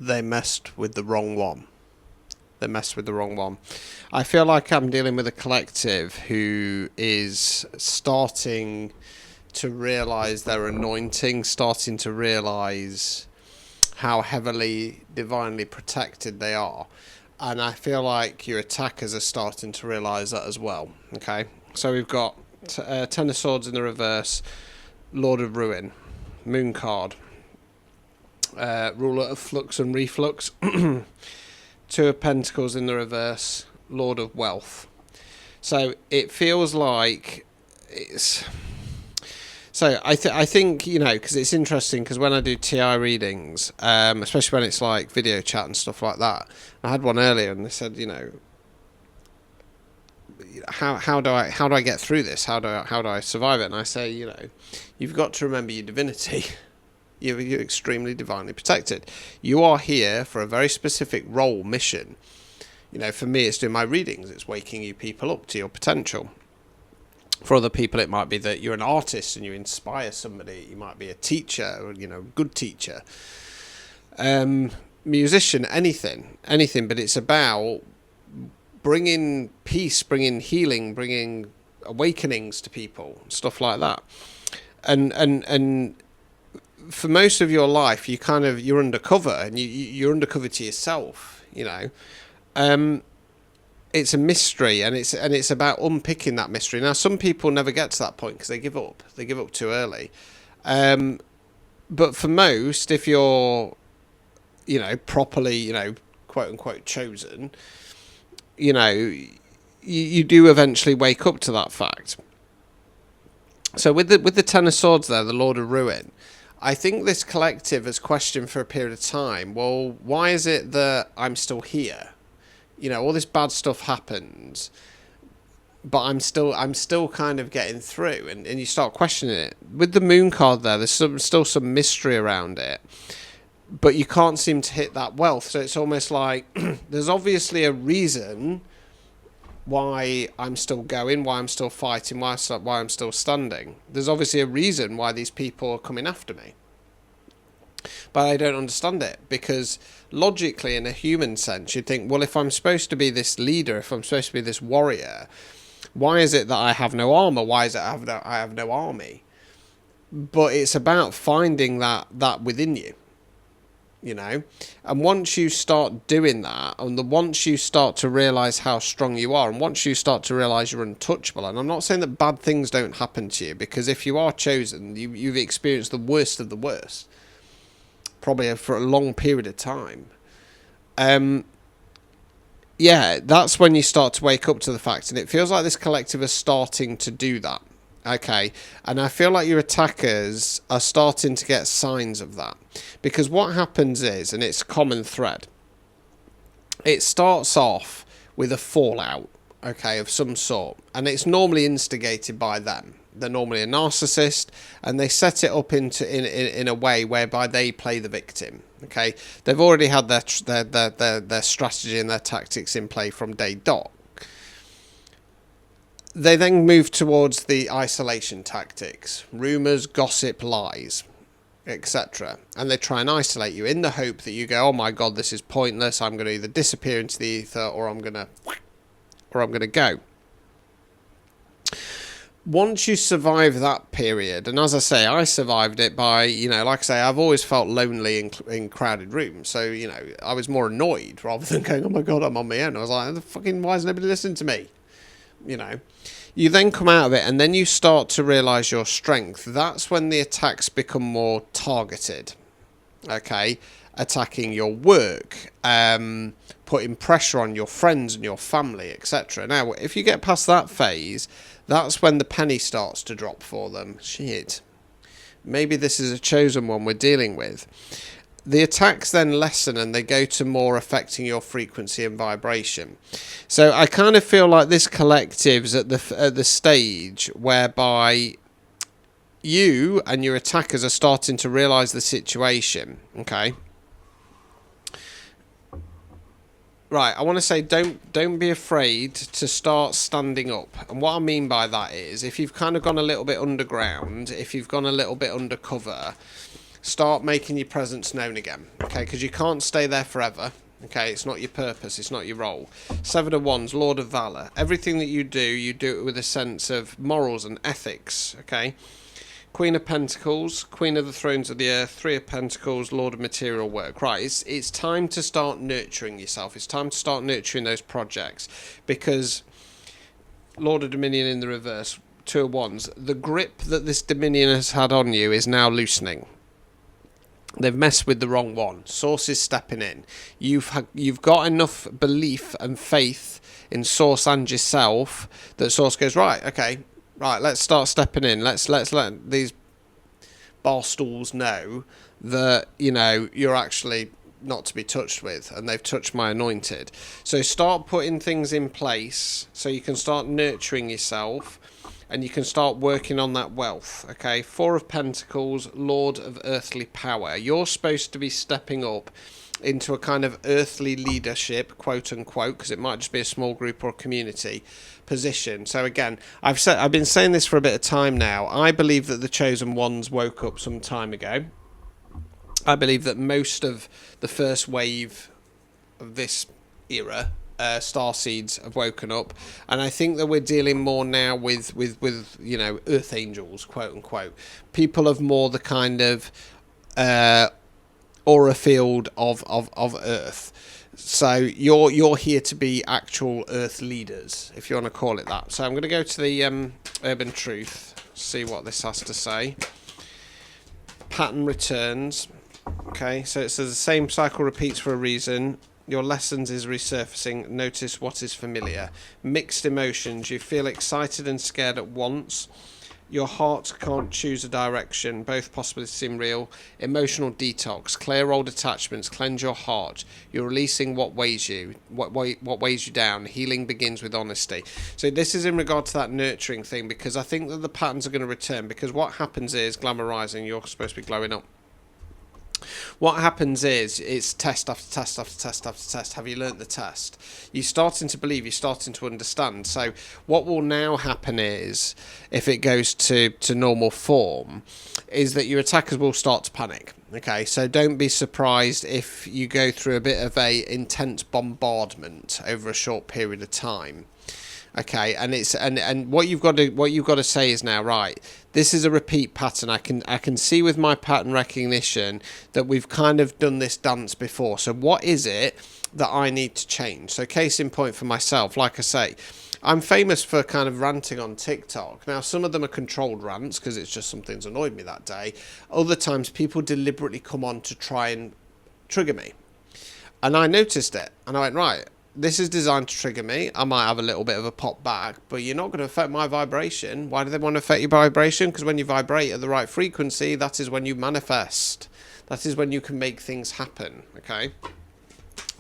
they messed with the wrong one. They messed with the wrong one. I feel like I'm dealing with a collective who is starting to realise their anointing, starting to realise how heavily divinely protected they are. And I feel like your attackers are starting to realise that as well. Okay, so we've got Ten of Swords in the reverse, Lord of Ruin, Moon card, Ruler of Flux and Reflux, Two of Pentacles in the reverse, Lord of Wealth. So it feels like it's... So I think, you know, because it's interesting, because when I do TI readings, especially when it's like video chat and stuff like that, I had one earlier and they said, you know, how do I get through this? How do I survive it? And I say, you know, you've got to remember your divinity. You're extremely divinely protected. You are here for a very specific role, mission. You know, for me, it's doing my readings. It's waking you people up to your potential. For other people, it might be that you're an artist and you inspire somebody. You might be a teacher, or, you know, good teacher, musician, anything. But it's about bringing peace, bringing healing, bringing awakenings to people, stuff like that. And for most of your life, you're undercover, and you're undercover to yourself. You know. It's a mystery, and it's about unpicking that mystery. Now, some people never get to that point because they give up. They give up too early. But for most, if you're, you know, properly, you know, quote unquote chosen, you know, you do eventually wake up to that fact. So with the Ten of Swords there, the Lord of Ruin, I think this collective has questioned for a period of time, well, why is it that I'm still here? You know, all this bad stuff happens, but I'm still kind of getting through, and you start questioning it. With the Moon card there, there's still some mystery around it, but you can't seem to hit that wealth. So it's almost like there's obviously a reason why I'm still going, why I'm still fighting, why I'm still standing. There's obviously a reason why these people are coming after me. But I don't understand it, because logically, in a human sense, you'd think, well, if I'm supposed to be this leader, if I'm supposed to be this warrior, why is it that I have no armor? Why is it I have no army? But it's about finding that within you, you know. And once you start doing that, and once you start to realize how strong you are, and once you start to realize you're untouchable, and I'm not saying that bad things don't happen to you, because if you are chosen, you've experienced the worst of the worst, probably for a long period of time. Yeah, that's when you start to wake up to the fact, and it feels like this collective is starting to do that. Okay, and I feel like your attackers are starting to get signs of that, because what happens is, and it's a common thread, it starts off with a fallout, okay, of some sort, and it's normally instigated by them. They're normally a narcissist, and they set it up in a way whereby they play the victim. Okay, they've already had their strategy and their tactics in play from day dot. They then move towards the isolation tactics, rumors, gossip, lies, etc. And they try and isolate you in the hope that you go, oh my god, this is pointless. I'm going to either disappear into the ether, or I'm going to go. Once you survive that period, and as I say, I survived it by, you know, like I say, I've always felt lonely in crowded rooms. So, you know, I was more annoyed rather than going, oh my god, I'm on my own. I was like, why is nobody listening to me? You know, you then come out of it, and then you start to realise your strength. That's when the attacks become more targeted. Okay, attacking your work, putting pressure on your friends and your family, etc. Now, if you get past that phase, that's when the penny starts to drop for them. Shit. Maybe this is a chosen one we're dealing with. The attacks then lessen, and they go to more affecting your frequency and vibration. So I kind of feel like this collective's at the stage whereby you and your attackers are starting to realise the situation. Okay. Right, I want to say don't be afraid to start standing up. And what I mean by that is, if you've kind of gone a little bit underground, if you've gone a little bit undercover, Start making your presence known again, okay? Because you can't stay there forever. Okay, it's not your purpose, it's not your role. Seven of Wands, Lord of Valor. Everything that you do it with a sense of morals and ethics, okay? Queen of Pentacles, Queen of the Thrones of the Earth, Three of Pentacles, Lord of Material Work. Right, it's time to start nurturing yourself. It's time to start nurturing those projects, because Lord of Dominion in the reverse, Two of Wands. The grip that this Dominion has had on you is now loosening. They've messed with the wrong one. Source is stepping in. You've got enough belief and faith in Source and yourself that Source goes, right, okay, right, let's start stepping in. Let's let these bar stools know that, you know, you're actually not to be touched with, and they've touched my anointed. So start putting things in place so you can start nurturing yourself, and you can start working on that wealth, okay? Four of Pentacles, Lord of Earthly Power. You're supposed to be stepping up into a kind of earthly leadership, quote unquote, because it might just be a small group or a community position. So again, I've been saying this for a bit of time now. I believe that the chosen ones woke up some time ago. I believe that most of the first wave of this era, starseeds, have woken up, and I think that we're dealing more now with you know, earth angels, quote unquote, people of more the kind of aura field of earth. So you're here to be actual earth leaders, if you want to call it that. So I'm going to go to the Urban Truth, see what this has to say. Pattern returns. Okay, so it says the same cycle repeats for a reason. Your lessons is resurfacing. Notice what is familiar. Mixed emotions. You feel excited and scared at once. Your heart can't choose a direction. Both possibilities seem real. Emotional detox. Clear old attachments. Cleanse your heart. You're releasing what weighs you. What weighs you down. Healing begins with honesty. So this is in regard to that nurturing thing, because I think that the patterns are going to return, because what happens is, glamour rising, you're supposed to be glowing up. What happens is, it's test after test after test after test. Have you learnt the test? You're starting to believe, you're starting to understand. So what will now happen is, if it goes to normal form, is that your attackers will start to panic. Okay, so don't be surprised if you go through a bit of a intense bombardment over a short period of time. Okay, and it's and what you've got to say is, now, right, this is a repeat pattern. I can see with my pattern recognition that we've kind of done this dance before. So what is it that I need to change? So case in point for myself, like I say, I'm famous for kind of ranting on TikTok. Now, some of them are controlled rants because it's just something's annoyed me that day. Other times people deliberately come on to try and trigger me. And I noticed it, and I went, right, this is designed to trigger me. I might have a little bit of a pop back, but you're not going to affect my vibration. Why do they want to affect your vibration? Because when you vibrate at the right frequency, that is when you manifest. That is when you can make things happen, okay?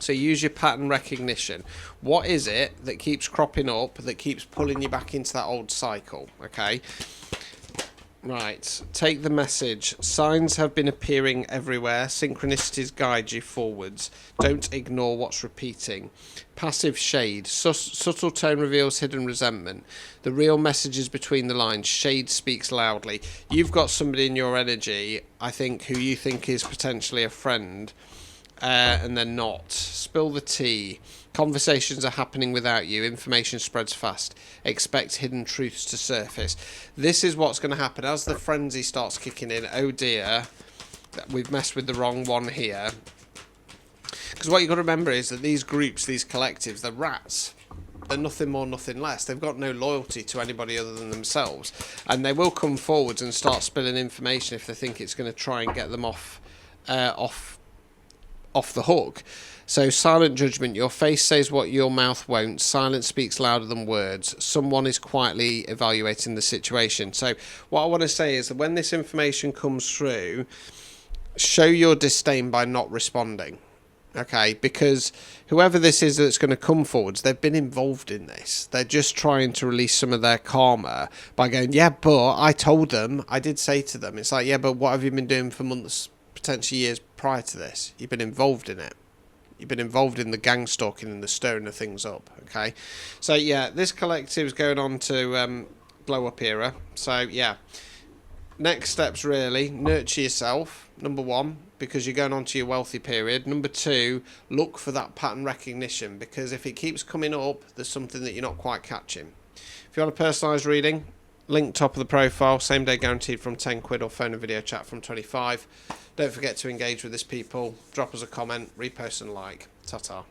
So use your pattern recognition. What is it that keeps cropping up, that keeps pulling you back into that old cycle, okay? Right, take the message. Signs have been appearing everywhere. Synchronicities guide you forwards. Don't ignore what's repeating. Passive shade. Subtle tone reveals hidden resentment. The real message is between the lines. Shade speaks loudly. You've got somebody in your energy, I think, who you think is potentially a friend, and they're not. Spill the tea. Conversations are happening without you. Information spreads fast. Expect hidden truths to surface. This is what's going to happen as the frenzy starts kicking in. Oh dear, we've messed with the wrong one here. Because what you've got to remember is that these groups, these collectives, they're rats. They're nothing more, nothing less. They've got no loyalty to anybody other than themselves. And they will come forwards and start spilling information if they think it's going to try and get them off the hook. So silent judgment. Your face says what your mouth won't. Silence speaks louder than words. Someone is quietly evaluating the situation. So what I want to say is that when this information comes through, show your disdain by not responding. Okay, because whoever this is that's going to come forwards, they've been involved in this. They're just trying to release some of their karma by going, yeah, but I told them, I did say to them. It's like, yeah, but what have you been doing for months, potentially years prior to this? You've been involved in it. You've been involved in the gangstalking and the stirring of things up, okay? So, yeah, this collective is going on to glow up era. So, yeah, next steps really, nurture yourself, number one, because you're going on to your wealthy period. Number two, look for that pattern recognition, because if it keeps coming up, there's something that you're not quite catching. If you want a personalised reading, link top of the profile, same day guaranteed from 10 quid, or phone and video chat from 25. Don't forget to engage with this, people. Drop us a comment, repost and like. Ta-ta.